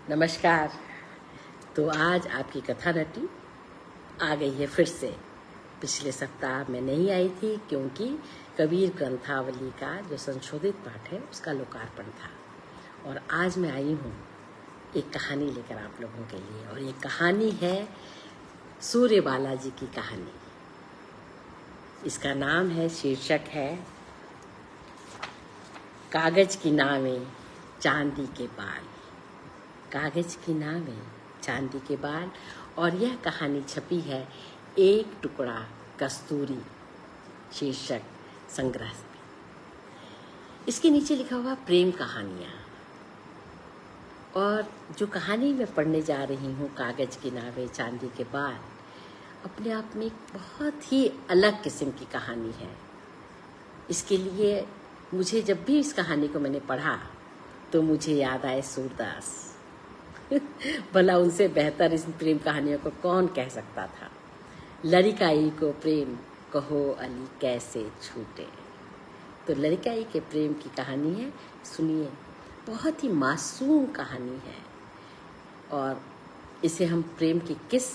नमस्कार। तो आज आपकी कथा नटी आ गई है फिर से। पिछले सप्ताह मैं नहीं आई थी क्योंकि कबीर ग्रंथावली का जो संशोधित पाठ है उसका लोकार्पण था, और आज मैं आई हूँ एक कहानी लेकर आप लोगों के लिए। और ये कहानी है सूर्य बालाजी की कहानी। इसका नाम है, शीर्षक है कागज की नावें चांदी के बाल। कागज की नावें चांदी के बाल। और यह कहानी छपी है एक टुकड़ा कस्तूरी शीर्षक संग्रह में। इसके नीचे लिखा हुआ प्रेम कहानियां। और जो कहानी मैं पढ़ने जा रही हूँ, कागज की नावें चांदी के बाल, अपने आप में एक बहुत ही अलग किस्म की कहानी है। इसके लिए मुझे जब भी इस कहानी को मैंने पढ़ा तो मुझे याद आए सूरदास। भला उनसे बेहतर इस प्रेम कहानियों को कौन कह सकता था। लड़िकाई को प्रेम कहो अली कैसे छूटे। तो लड़िकाई के प्रेम की कहानी है, सुनिए। बहुत ही मासूम कहानी है और इसे हम प्रेम की किस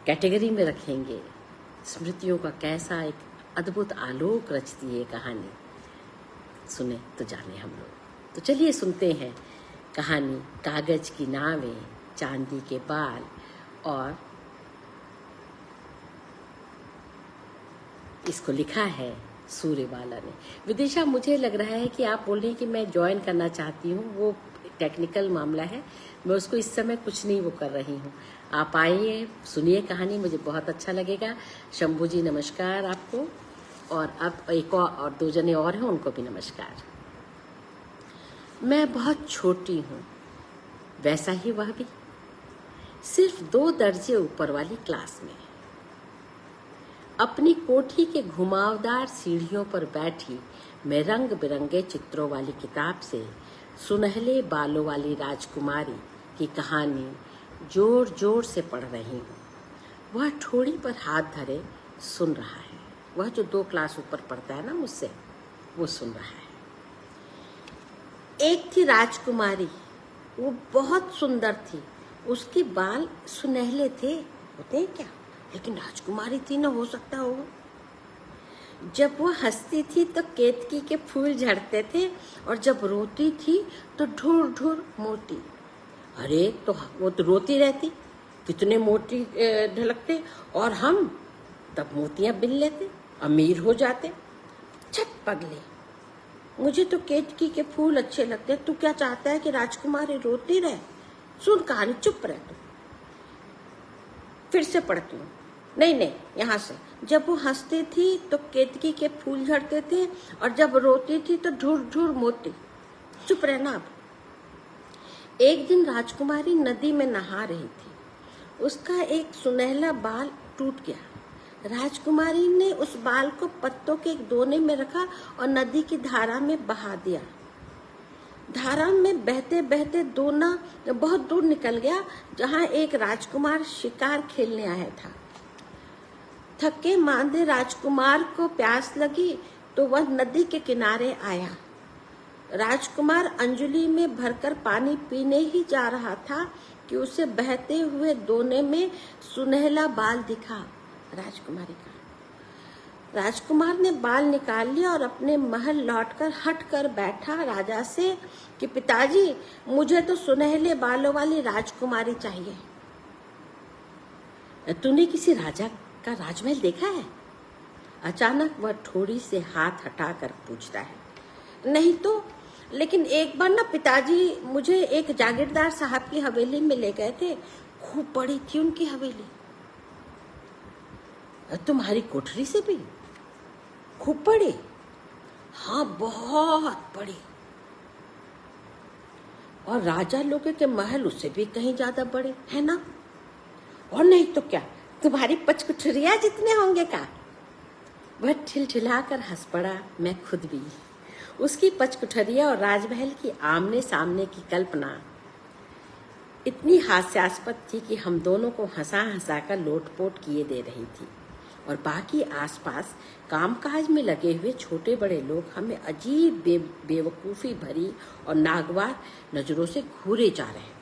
कैटेगरी में रखेंगे, स्मृतियों का कैसा एक अद्भुत आलोक रचती है कहानी। सुने तो जाने हम लोग। तो चलिए सुनते हैं कहानी कागज की नावें चांदी के बाल। और इसको लिखा है सूर्यबाला ने। विदिशा, मुझे लग रहा है कि आप बोल रही हैं कि मैं ज्वाइन करना चाहती हूँ, वो टेक्निकल मामला है। मैं उसको इस समय कुछ नहीं वो कर रही हूँ। आप आइए, सुनिए कहानी, मुझे बहुत अच्छा लगेगा। शंभू जी नमस्कार आपको, और अब एक और दो जने और हैं, उनको भी नमस्कार। मैं बहुत छोटी हूँ, वैसा ही वह भी, सिर्फ 2 दर्जे ऊपर वाली क्लास में। अपनी कोठी के घुमावदार सीढ़ियों पर बैठी मैं रंग बिरंगे चित्रों वाली किताब से सुनहले बालों वाली राजकुमारी की कहानी जोर जोर से पढ़ रही हूँ। वह ठोड़ी पर हाथ धरे सुन रहा है। वह जो 2 क्लास ऊपर पढ़ता है ना मुझसे, वो सुन रहा है। एक थी राजकुमारी, वो बहुत सुंदर थी। उसके बाल सुनहले थे, होते हैं क्या, लेकिन राजकुमारी थी ना, हो सकता हो। जब वो हंसती थी तो केतकी के फूल झड़ते थे, और जब रोती थी तो ढुर ढुर मोती। अरे तो वो तो रोती रहती, कितने मोती ढलकते, और हम तब मोतियां बिन लेते, अमीर हो जाते। छट पगले, मुझे तो केतकी के फूल अच्छे लगते, तू क्या चाहता है कि राजकुमारी रोती रहे? सुन कहानी, चुप रह तू। फिर से पढ़ती हूँ। नहीं, यहाँ से। जब वो हंसती थी तो केतकी के फूल झड़ते थे, और जब रोती थी तो ढुर ढुर मोती। चुप रहना अब। एक दिन राजकुमारी नदी में नहा रही थी। उसका एक सुनहला बाल टूट गया। राजकुमारी ने उस बाल को पत्तों के एक दोने में रखा और नदी की धारा में बहा दिया। धारा में बहते बहते दोना बहुत दूर निकल गया, जहाँ एक राजकुमार शिकार खेलने आया था। थके मांदे राजकुमार को प्यास लगी तो वह नदी के किनारे आया। राजकुमार अंजलि में भरकर पानी पीने ही जा रहा था कि उसे बहते हुए दोने में सुनहला बाल दिखा राजकुमारी का। राजकुमार ने बाल निकाल लिया और अपने महल लौटकर हट कर बैठा राजा से कि पिताजी, मुझे तो सुनहले बालों वाली राजकुमारी चाहिए। तूने किसी राजा का राजमहल देखा है? अचानक वह थोड़ी से हाथ हटाकर पूछता है। नहीं तो, लेकिन एक बार ना पिताजी मुझे एक जागीरदार साहब की हवेली में ले गए थे। खूब बड़ी थी उनकी हवेली। तुम्हारी कोठरी से भी खूब बड़ी? हाँ, बहुत बड़ी। और राजा लोगों के महल उससे भी कहीं ज्यादा बड़े है ना? और नहीं तो क्या, तुम्हारी पचकुठरिया जितने होंगे का। वह ठिलठिलाकर हंस पड़ा, मैं खुद भी। उसकी पचकुठरिया और राजमहल की आमने सामने की कल्पना इतनी हास्यास्पद थी कि हम दोनों को हंसा हंसा कर लोटपोट किए दे रही थी। और बाकी आसपास कामकाज में लगे हुए छोटे बड़े लोग हमें अजीब बेवकूफ़ी भरी और नागवार नजरों से घूरे जा रहे थे।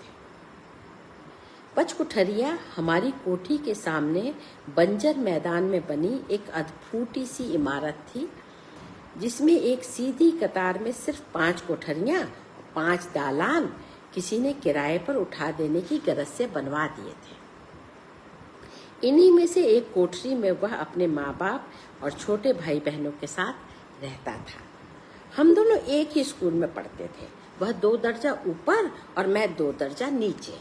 पचकुठरिया हमारी कोठी के सामने बंजर मैदान में बनी एक अधफूटी सी इमारत थी, जिसमें एक सीधी कतार में सिर्फ 5 कोठरियां, 5 दालान किसी ने किराए पर उठा देने की गरज से बनवा दिए थे। इन्हीं में से एक कोठरी में वह अपने माँ बाप और छोटे भाई बहनों के साथ रहता था। हम दोनों एक ही स्कूल में पढ़ते थे, वह 2 दर्जा ऊपर और मैं 2 दर्जा नीचे।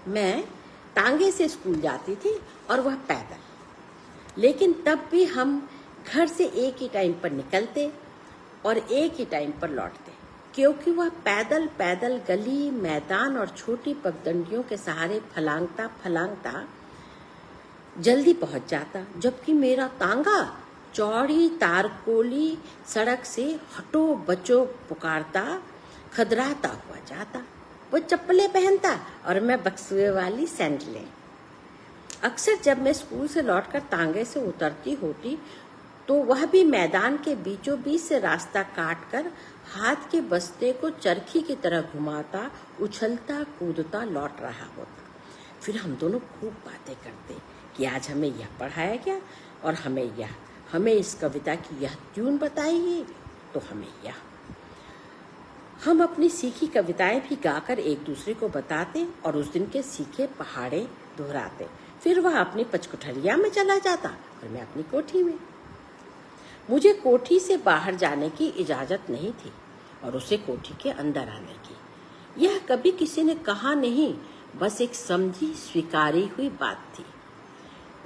मैं टांगे से स्कूल जाती थी और वह पैदल, लेकिन तब भी हम घर से एक ही टाइम पर निकलते और एक ही टाइम पर लौटते, क्योंकि वह पैदल पैदल गली, मैदान और छोटी पगडंडियों के सहारे फलांगता फलांगता जल्दी पहुंच जाता, जबकि मेरा तांगा चौड़ी तारकोली सड़क से हटो बचो पुकारता खदराता हुआ जाता। वो चप्पलें पहनता और मैं बक्सुए वाली सैंडलें। अक्सर जब मैं स्कूल से लौटकर तांगे से उतरती होती तो वह भी मैदान के बीचों बीच से रास्ता काटकर हाथ के बस्ते को चरखी की तरह घुमाता, उछलता कूदता लौट रहा होता। फिर हम दोनों खूब बातें करते कि आज हमें यह पढ़ाया गया और हमें इस कविता की यह ट्यून बताई गई, तो हमें यह। हम अपनी सीखी कविताएं भी गाकर एक दूसरे को बताते और उस दिन के सीखे पहाड़े दोहराते। फिर वह अपनी पचकुठरिया में चला जाता और मैं अपनी कोठी में। मुझे कोठी से बाहर जाने की इजाजत नहीं थी और उसे कोठी के अंदर आने की। यह कभी किसी ने कहा नहीं, बस एक समझी स्वीकारी हुई बात थी।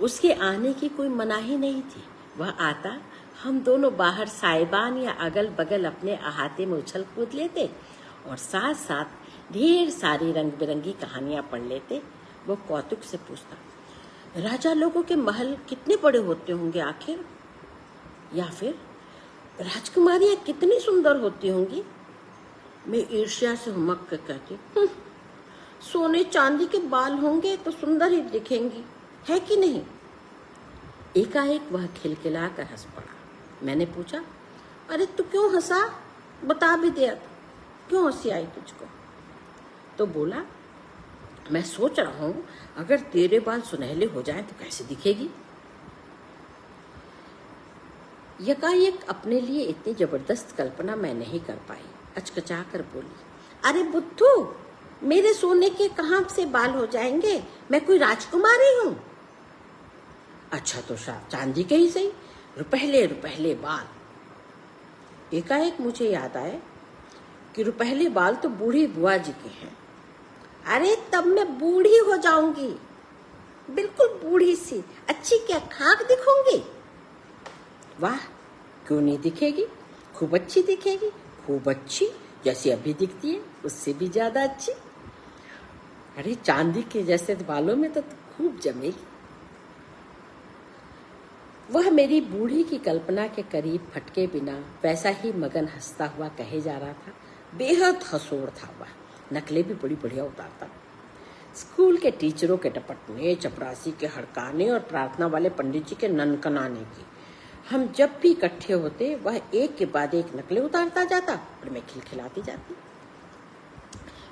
उसके आने की कोई मनाही नहीं थी। वह आता, हम दोनों बाहर साइबान या अगल बगल अपने अहाते में उछल कूद लेते और साथ साथ ढेर सारी रंग बिरंगी कहानियां पढ़ लेते। वो कौतुक से पूछता, राजा लोगों के महल कितने बड़े होते होंगे आखिर, या फिर राजकुमारियां कितनी सुंदर होती होंगी। मैं ईर्ष्या से हुमक कर कहती, सोने चांदी के बाल होंगे तो सुंदर ही दिखेंगी, है कि नहीं। एकाएक वह खिलखिला कर हंस पड़ा। मैंने पूछा, अरे तू क्यों हंसा, बता भी दिया था, क्यों हंसी आई तुझको। तो बोला, मैं सोच रहा हूं अगर तेरे बाल सुनहले हो जाएं तो कैसे दिखेगी। यकायक अपने लिए इतनी जबरदस्त कल्पना मैं नहीं कर पाई। अचकचा कर बोली, अरे बुद्धू, मेरे सोने के कहां से बाल हो जाएंगे, मैं कोई राजकुमारी हूं। अच्छा तो चांदी के ही सही, रुपहले रुपहले बाल। एकाएक मुझे याद आया कि रुपहले बाल तो बूढ़ी बुआ जी के हैं। अरे तब मैं बूढ़ी हो जाऊंगी, बिल्कुल बूढ़ी सी, अच्छी क्या खाक दिखूंगी। वाह, क्यों नहीं दिखेगी, खूब अच्छी दिखेगी, खूब अच्छी, जैसी अभी दिखती है उससे भी ज्यादा अच्छी। अरे चांदी के जैसे बालों में तो खूब जमेगी। वह मेरी बूढ़ी की कल्पना के करीब फटके बिना वैसा ही मगन हंसता हुआ कहे जा रहा था। बेहद हंसोड़ था वह, नकलें भी बड़ी बढ़िया उतारता। स्कूल के टीचरों के टपटने, चपरासी के हड़काने और प्रार्थना वाले पंडित जी के ननकनाने की हम जब भी इकट्ठे होते, वह एक के बाद एक नकलें उतारता जाता और मैं खिलखिलाती जाती।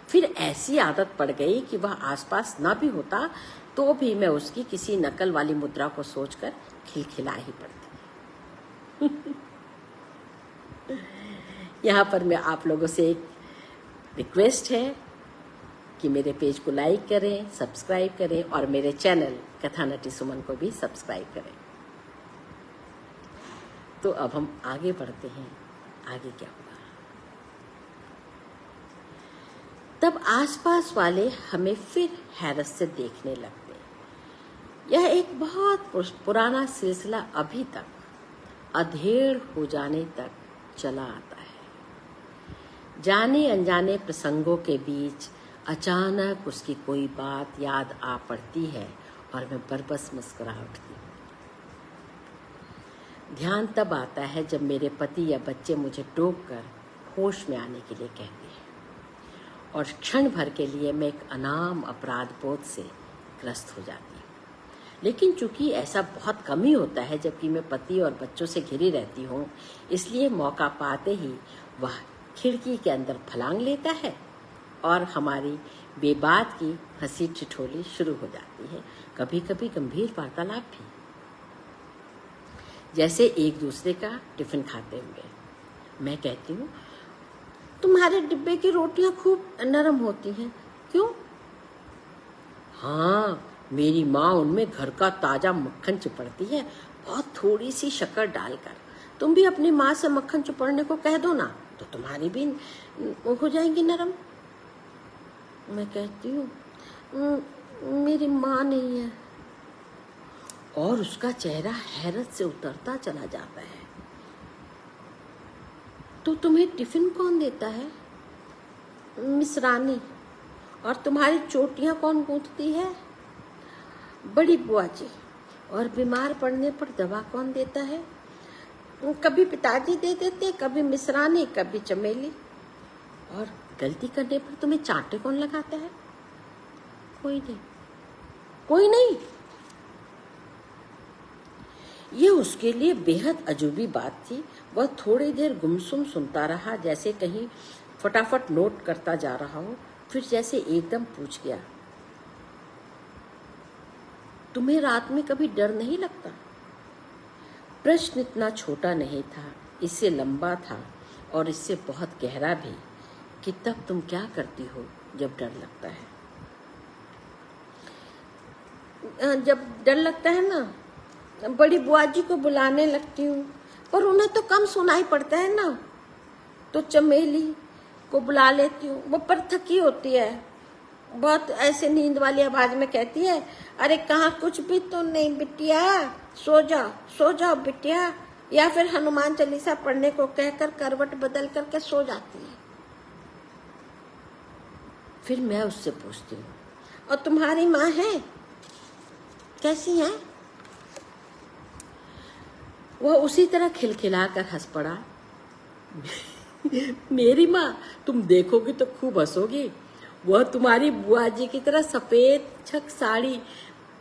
फिर ऐसी आदत पड़ गई कि वह आसपास ना भी होता तो भी मैं उसकी किसी नकल वाली मुद्रा को सोचकर खिलखिला ही पड़ती। यहाँ पर मैं आप लोगों से एक रिक्वेस्ट है कि मेरे पेज को लाइक करें, सब्सक्राइब करें और मेरे चैनल कथा नटी सुमन को भी सब्सक्राइब करें। तो अब हम आगे बढ़ते हैं, आगे क्या हुआ। तब आसपास वाले हमें फिर हैरत से देखने लगते। यह एक बहुत पुराना सिलसिला अभी तक अधेड़ हो जाने तक चला आता है। जाने अनजाने प्रसंगों के बीच अचानक उसकी कोई बात याद आ पड़ती है और मैं बरबस मुस्कुरा उठती हूँ। ध्यान तब आता है जब मेरे पति या बच्चे मुझे टोक कर होश में आने के लिए कहते हैं और क्षण भर के लिए मैं एक अनाम अपराध बोध से ग्रस्त हो जाती हूँ। लेकिन चूंकि ऐसा बहुत कम ही होता है, जबकि मैं पति और बच्चों से घिरी रहती हूँ, इसलिए मौका पाते ही वह खिड़की के अंदर फलांग लेता है और हमारी बेबात की हंसी ठिठोली शुरू हो जाती है। कभी कभी गंभीर वार्तालाप भी, जैसे एक दूसरे का टिफिन खाते हुए। मैं कहती हूँ, तुम्हारे डिब्बे की रोटियां खूब नरम होती हैं, क्यों? हाँ, मेरी माँ उनमें घर का ताजा मक्खन चिपड़ती है, बहुत थोड़ी सी शक्कर डालकर। तुम भी अपनी माँ से मक्खन चिपड़ने को कह दो ना, तो तुम्हारी भी हो जाएंगी नरम। मैं कहती हूँ, मेरी माँ नहीं है। और उसका चेहरा हैरत से उतरता चला जाता है। तो तुम्हें टिफिन कौन देता है? मिस रानी। और तुम्हारी चोटियां कौन गूंथती है? बड़ी बुआ जी। और बीमार पड़ने पर दवा कौन देता है? कभी पिताजी दे देते, कभी मिस रानी, कभी चमेली। और गलती करने पर तुम्हें चांटे कौन लगाता है? कोई नहीं, कोई नहीं। यह उसके लिए बेहद अजूबी बात थी। वह थोड़ी देर गुमसुम सुनता रहा, जैसे कहीं फटाफट नोट करता जा रहा हो। फिर जैसे एकदम पूछ गया, तुम्हें रात में कभी डर नहीं लगता? प्रश्न इतना छोटा नहीं था, इससे लंबा था और इससे बहुत गहरा भी, कि तब तुम क्या करती हो जब डर लगता है? जब डर लगता है ना, बड़ी बुआ जी को बुलाने लगती हूँ, पर उन्हें तो कम सुनाई पड़ता है ना, तो चमेली को बुला लेती हूँ। वो पर थकी होती है, बहुत ऐसे नींद वाली आवाज में कहती है, अरे कहाँ कुछ भी तो नहीं बिटिया, सो जाओ बिटिया। या फिर हनुमान चालीसा पढ़ने को कहकर करवट बदल करके सो जाती है। फिर मैं उससे पूछती हूँ, और तुम्हारी माँ है, कैसी है? वह उसी तरह खिलखिलाकर हंस पड़ा। मेरी माँ, तुम देखोगी तो खूब हंसोगी। वह तुम्हारी बुआ जी की तरह सफेद छक साड़ी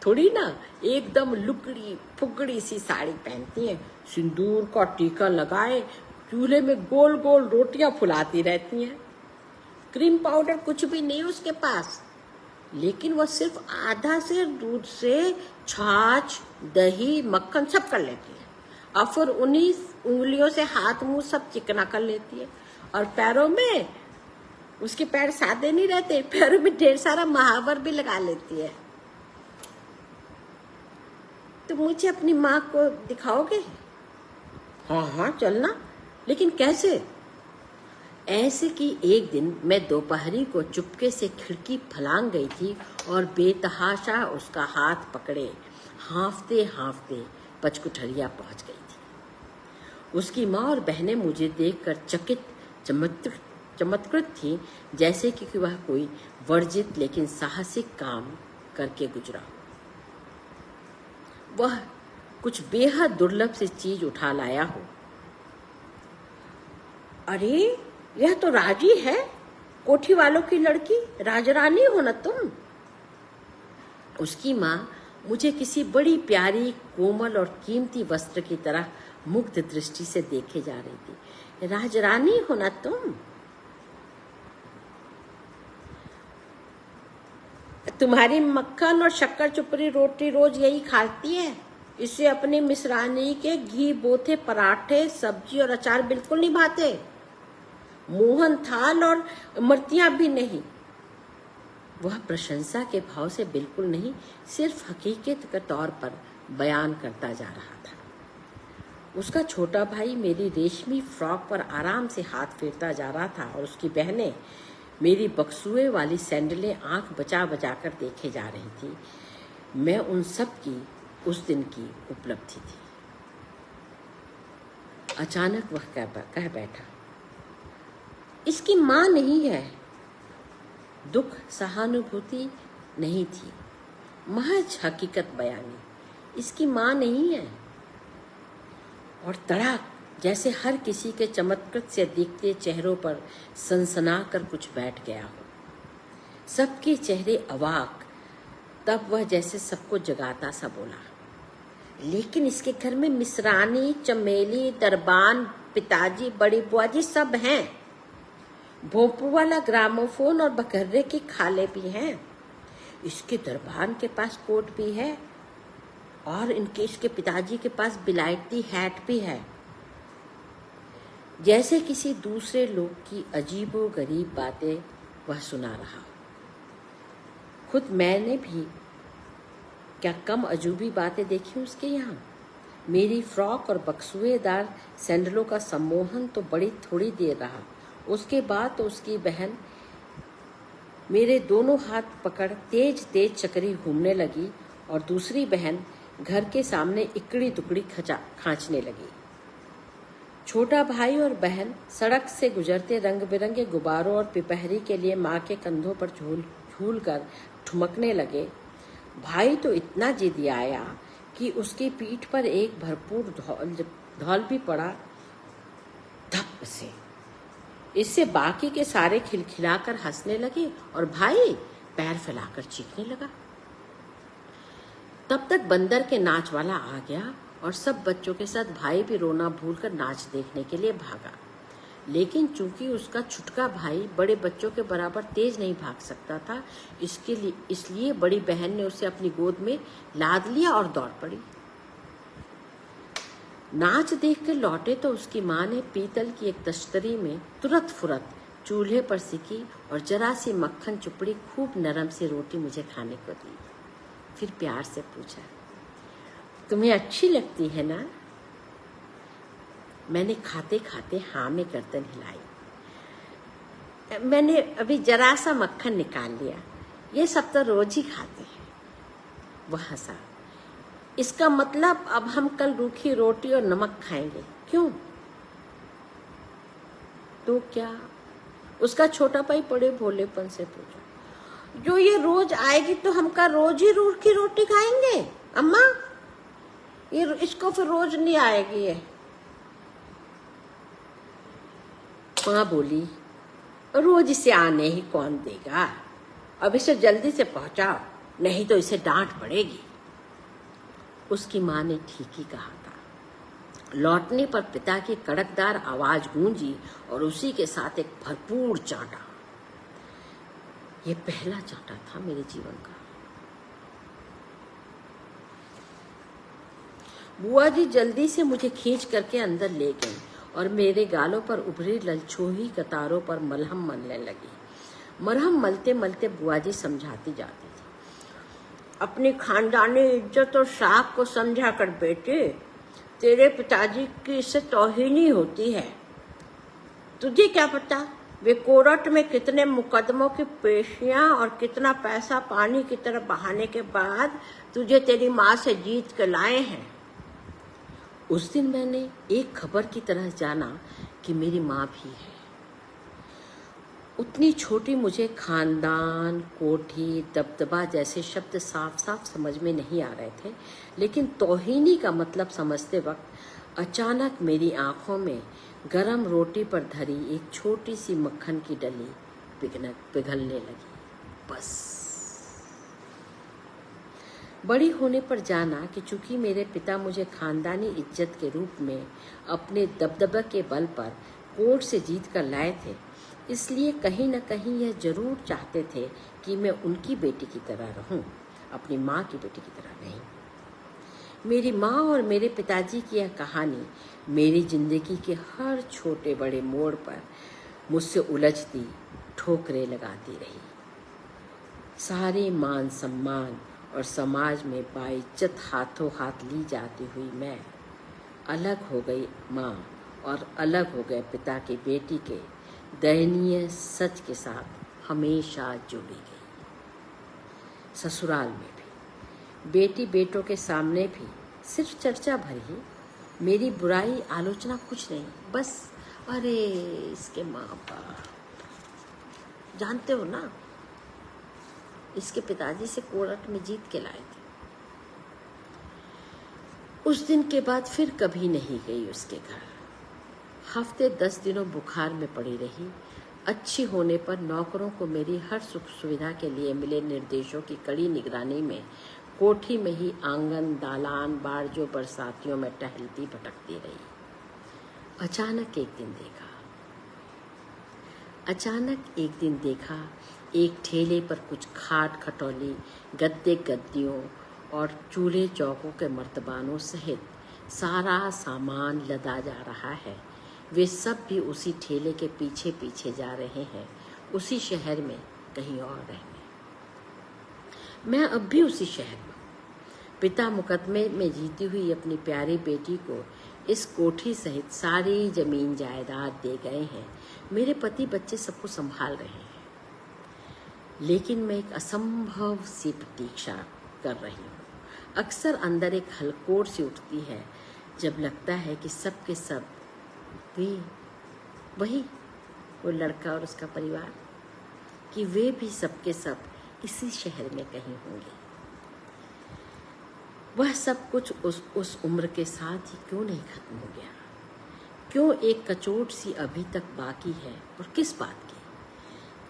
थोड़ी ना, एकदम लुकड़ी फुगड़ी सी साड़ी पहनती है, सिंदूर का टीका लगाए, चूल्हे में गोल गोल रोटियां फुलाती रहती हैं। क्रीम पाउडर कुछ भी नहीं उसके पास, लेकिन वह सिर्फ आधा सेर दूध से छाछ, दही, मक्खन सब कर लेती है। और फिर उन्हीं उंगलियों से हाथ मुंह सब चिकना कर लेती है। और पैरों में, उसके पैर सादे नहीं रहते, पैरों में ढेर सारा महावर भी लगा लेती है। तो मुझे अपनी माँ को दिखाओगे? हाँ हाँ चलना, लेकिन कैसे? ऐसे कि एक दिन मैं दोपहरी को चुपके से खिड़की फलांग गई थी और बेतहाशा उसका हाथ पकड़े हांफते हांफते पचकुठरिया पहुंच गई थी। उसकी माँ और बहनें मुझे देखकर चकित चमत्कृत थी, जैसे कि वह कोई वर्जित लेकिन साहसिक काम करके गुजरा। वह कुछ बेहद दुर्लभ सी चीज उठा लाया हो। अरे यह तो राजी है, कोठी वालों की लड़की, राजरानी हो ना तुम। उसकी माँ मुझे किसी बड़ी प्यारी, कोमल और कीमती वस्त्र की तरह मुग्ध दृष्टि से देखे जा रही थी। राजरानी हो ना तुम। तुम्हारी मक्खन और शक्कर चुपड़ी रोटी रोज यही खाती है। इसे अपनी मिसरानी के घी बोथे पराठे, सब्जी और अचार बिल्कुल नहीं भाते। मोहन थाल और मर्तियां भी नहीं। वह प्रशंसा के भाव से बिल्कुल नहीं, सिर्फ हकीकत के तौर पर बयान करता जा रहा था। उसका छोटा भाई मेरी रेशमी फ्रॉक पर आराम से हाथ फेरता जा रहा था और उसकी बहनें मेरी बक्सुए वाली सैंडलें आंख बचा बचा कर देखे जा रही थी। मैं उन सब की उस दिन की उपलब्धि थी। अचानक वह कह बैठा, इसकी माँ नहीं है। दुख सहानुभूति नहीं थी, महज हकीकत बयानी। इसकी माँ नहीं है। और तड़ाक, जैसे हर किसी के चमत्कृत से दिखते चेहरों पर सनसना कर कुछ बैठ गया हो। सबके चेहरे अवाक, तब वह जैसे सबको जगाता सा बोला, लेकिन इसके घर में मिसरानी, चमेली, दरबान, पिताजी, बड़ी बुआजी सब हैं। भोंपू वाला ग्रामोफोन और बकर्रे की खाले भी हैं। इसके दरबान के पास कोट भी है और इसके पिताजी के पास बिलायती हैट भी है। जैसे किसी दूसरे लोग की अजीबो गरीब बातें वह सुना रहा। खुद मैंने भी क्या कम अजूबी बातें देखी उसके यहाँ। मेरी फ्रॉक और बक्सुएदार सैंडलों का सम्मोहन तो बड़ी थोड़ी देर रहा। उसके बाद तो उसकी बहन मेरे दोनों हाथ पकड़ तेज तेज चक्री घूमने लगी और दूसरी बहन घर के सामने इकड़ी दुकड़ी खांचने लगी। छोटा भाई और बहन सड़क से गुजरते रंग बिरंगे गुब्बारों और पिपहरी के लिए माँ के कंधों पर झूल कर ठुमकने लगे। भाई तो इतना जिद्दी आया कि उसकी पीठ पर एक भरपूर धौल भी पड़ा धप से। इससे बाकी के सारे खिलखिलाकर हंसने लगे और भाई पैर फैलाकर चीखने लगा। तब तक बंदर के नाच वाला आ गया और सब बच्चों के साथ भाई भी रोना भूलकर नाच देखने के लिए भागा। लेकिन चूंकि उसका छुटका भाई बड़े बच्चों के बराबर तेज नहीं भाग सकता था, इसलिए बड़ी बहन ने उसे अपनी गोद में लाद लिया और दौड़ पड़ी। नाच देखकर लौटे तो उसकी माँ ने पीतल की एक तश्तरी में तुरत फुरत चूल्हे पर सिकी और जरा सी मक्खन चुपड़ी खूब नरम सी रोटी मुझे खाने को दी। फिर प्यार से पूछा, तुम्हें अच्छी लगती है ना? मैंने खाते खाते हाँ में गर्दन हिलाई। मैंने अभी जरा सा मक्खन निकाल लिया, ये सब तो रोज ही खाते हैं। वह हंसा। इसका मतलब अब हम कल रूखी रोटी और नमक खाएंगे, क्यों? तो क्या? उसका छोटा भाई बड़े भोलेपन से पूछा। जो ये रोज आएगी तो हम का रोज ही रूखी रोटी खाएंगे अम्मा? ये इसको फिर रोज नहीं आएगी है। माँ बोली, रोज इसे आने ही कौन देगा? अब इसे जल्दी से पहुंचाओ, नहीं तो इसे डांट पड़ेगी। उसकी माँ ने ठीक ही कहा था। लौटने पर पिता की कड़कदार आवाज गूंजी और उसी के साथ एक भरपूर चांटा। ये पहला चांटा था मेरे जीवन का। बुआ जी जल्दी से मुझे खींच करके अंदर ले गई और मेरे गालों पर उभरी ललछोही कतारों पर मलहम मलने लगी। मरहम मलते मलते बुआ जी समझाती जाती थी, अपनी खानदानी इज्जत और शाख को समझा कर बेटे, तेरे पिताजी की इससे तौहीनी होती है। तुझे क्या पता वे कोर्ट में कितने मुकदमों की पेशियां और कितना पैसा पानी की तरह बहाने के बाद तुझे तेरी माँ से जीत के लाए हैं। उस दिन मैंने एक खबर की तरह जाना कि मेरी माँ भी है। उतनी छोटी मुझे खानदान, कोठी, दबदबा जैसे शब्द साफ साफ समझ में नहीं आ रहे थे, लेकिन तौहीनी का मतलब समझते वक्त अचानक मेरी आंखों में गरम रोटी पर धरी एक छोटी सी मक्खन की डली पिघलने लगी। बस बड़ी होने पर जाना कि चूंकि मेरे पिता मुझे खानदानी इज्जत के रूप में अपने दबदबे के बल पर कोर्ट से जीत कर लाए थे, इसलिए कहीं न कहीं यह जरूर चाहते थे कि मैं उनकी बेटी की तरह रहूं, अपनी माँ की बेटी की तरह नहीं। मेरी माँ और मेरे पिताजी की यह कहानी मेरी जिंदगी के हर छोटे बड़े मोड़ पर मुझसे उलझती, ठोकरें लगाती रही। सारे मान सम्मान और समाज में बाइज्जत हाथों हाथ ली जाती हुई मैं अलग हो गई माँ और अलग हो गए पिता की बेटी के दयनीय सच के साथ हमेशा जुड़ी गई। ससुराल में भी, बेटी बेटों के सामने भी सिर्फ चर्चा भर ही, मेरी बुराई आलोचना कुछ नहीं, बस अरे इसके माँ बाप, जानते हो ना, इसके पिताजी से कोर्ट में जीत के लाए थे। उस दिन के बाद फिर कभी नहीं गई उसके घर। हफ्ते 10 दिनों बुखार में पड़ी रही। अच्छी होने पर नौकरों को मेरी हर सुख सुविधा के लिए मिले निर्देशों की कड़ी निगरानी में कोठी में ही आंगन, दालान, बारजों बरसातियों में टहलती भटकती रही। अचानक एक दिन देखा एक ठेले पर कुछ खाट खटोली, गद्दे गद्दियों और चूल्हे चौकों के मर्तबानों सहित सारा सामान लदा जा रहा है। वे सब भी उसी ठेले के पीछे पीछे जा रहे हैं, उसी शहर में कहीं और रहने। मैं अब भी उसी शहर में। पिता मुकदमे में जीती हुई अपनी प्यारी बेटी को इस कोठी सहित सारी जमीन जायदाद दे गए हैं। मेरे पति बच्चे सबको संभाल रहे हैं, लेकिन मैं एक असंभव सी प्रतीक्षा कर रही हूँ। अक्सर अंदर एक हलकोर सी उठती है जब लगता है कि सब के सब वही वो लड़का और उसका परिवार, कि वे भी सबके सब इसी शहर में कहीं होंगे। वह सब कुछ उस उम्र के साथ ही क्यों नहीं खत्म हो गया? क्यों एक कचोट सी अभी तक बाकी है, और किस बात की?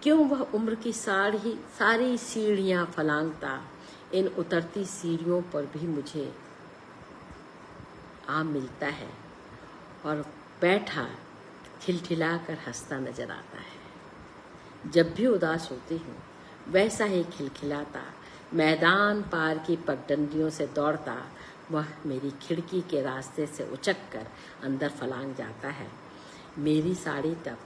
क्यों वह उम्र की सारी सीढ़ियां फलांगता इन उतरती सीढ़ियों पर भी मुझे आ मिलता है और बैठा खिलखिलाकर हंसता नजर आता है। जब भी उदास होती हूँ वैसा ही खिलखिलाता मैदान पार की पगडंडियों से दौड़ता वह मेरी खिड़की के रास्ते से उचक कर अंदर फलांग जाता है। मेरी साड़ी तब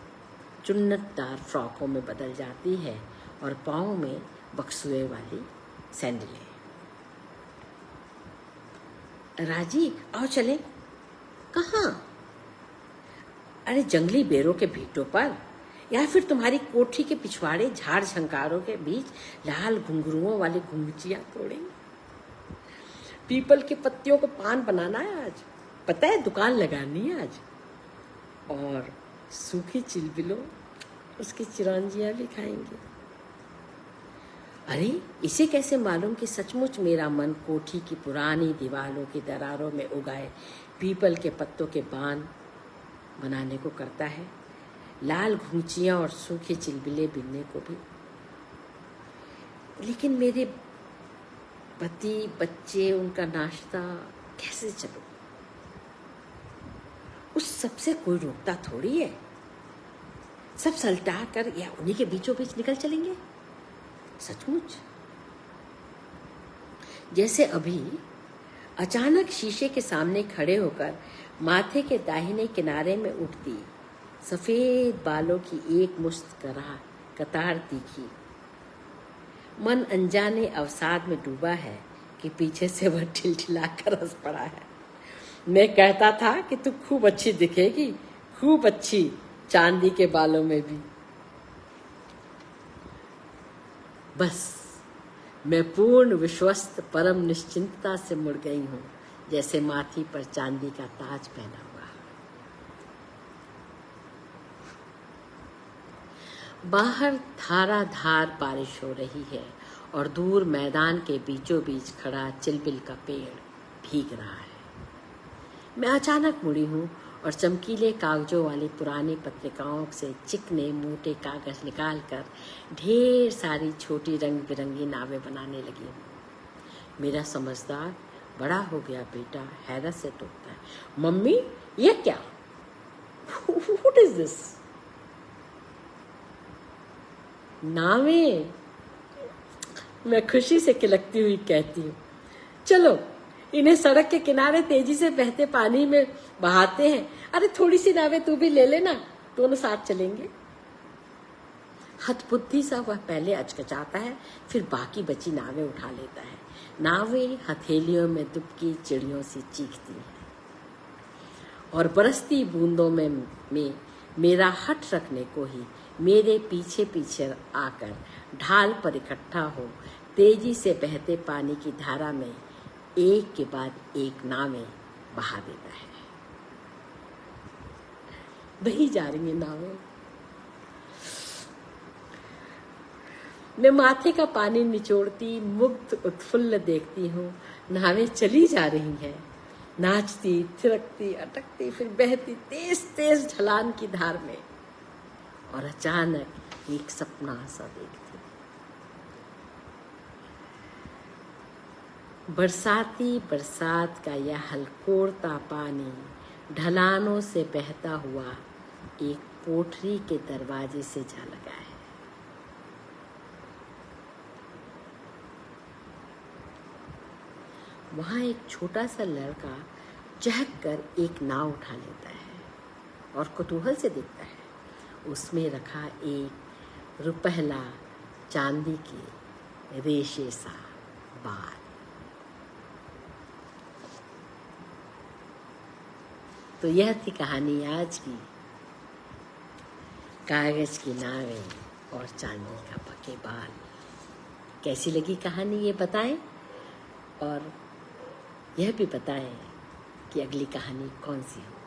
चुन्नतदार फ्रॉकों में बदल जाती है और पाँव में बक्सुए वाली सैंडलें। राजी, आओ चले। कहाँ? अरे जंगली बेरों के भीटों पर, या फिर तुम्हारी कोठी के पिछवाड़े झाड़ झंकारों के बीच लाल घुंघरुओं वाली घुंघचियां तोड़ेंगे। पीपल के पत्तियों को पान बनाना है आज, पता है, दुकान लगानी है आज। और सूखी चिलबिलों उसकी चिरौंजियां भी खाएंगे। अरे इसे कैसे मालूम कि सचमुच मेरा मन कोठी की पुरानी दीवारों की दरारों में उगाए पीपल के पत्तों के बान बनाने को करता है, लाल घुंचियां और सूखे चिलबिले बिनने को भी। लेकिन मेरे पति, बच्चे, उनका नाश्ता कैसे चलो? उस सबसे कोई रोकता थोड़ी है। सब सलटा कर या उन्हीं के बीचों बीच निकल चलेंगे। सचमुच जैसे अभी अचानक शीशे के सामने खड़े होकर माथे के दाहिने किनारे में उठती सफेद बालों की एक मुश्त कतार दिखी। मन अनजाने अवसाद में डूबा है कि पीछे से वह ठिलठिलाकर हंस पड़ा है। मैं कहता था कि तू खूब अच्छी दिखेगी, खूब अच्छी, चांदी के बालों में भी। बस मैं पूर्ण विश्वस्त परम निश्चिंतता से मुड़ गई हूँ, जैसे माथी पर चांदी का ताज पहना हुआ। बाहर धाराधार बारिश हो रही है और दूर मैदान के बीचों बीच खड़ा चिलबिल का पेड़ भीग रहा है। मैं अचानक मुड़ी हूँ और चमकीले कागजों वाली पुरानी पत्रिकाओं से चिकने मोटे कागज निकालकर ढेर सारी छोटी रंग बिरंगी नावें बनाने लगी हूँ। मेरा समझदार बड़ा हो गया बेटा हैरत से टोकता है, मम्मी ये क्या? What is this? नावें। मैं खुशी से किलकती हुई कहती हूँ, चलो इन्हें सड़क के किनारे तेजी से बहते पानी में बहाते हैं। अरे थोड़ी सी नावें तू भी ले लेना, दोनों साथ चलेंगे। हतबुद्धि सा वह पहले अचकचाता है, फिर बाकी बची नावें उठा लेता है। नावें हथेलियों में दुबकी चिड़ियों सी चीखती हैं और बरसती बूंदों में मेरा हट रखने को ही मेरे पीछे पीछे आकर ढाल पर इकट्ठा हो तेजी से बहते पानी की धारा में एक के बाद एक नावें बहा देता है। बही जा रही है नावें। मैं माथे का पानी निचोड़ती मुग्ध उत्फुल्ल देखती हूँ। नावें चली जा रही हैं, नाचती, थिरकती, अटकती, फिर बहती तेज तेज ढलान की धार में। और अचानक एक सपना सा देखती। बरसाती बरसात का यह हलकोरता पानी ढलानों से बहता हुआ एक कोठरी के दरवाजे से जा लगा है। वहां एक छोटा सा लड़का चहक कर एक नाव उठा लेता है और कुतूहल से देखता है। उसमें रखा एक रुपहला चांदी के रेशे सा बाल। तो यह थी कहानी आज की, कागज की नावें और चांदी का पके बाल। कैसी लगी कहानी ये बताएं, और यह भी बताएं कि अगली कहानी कौन सी हो।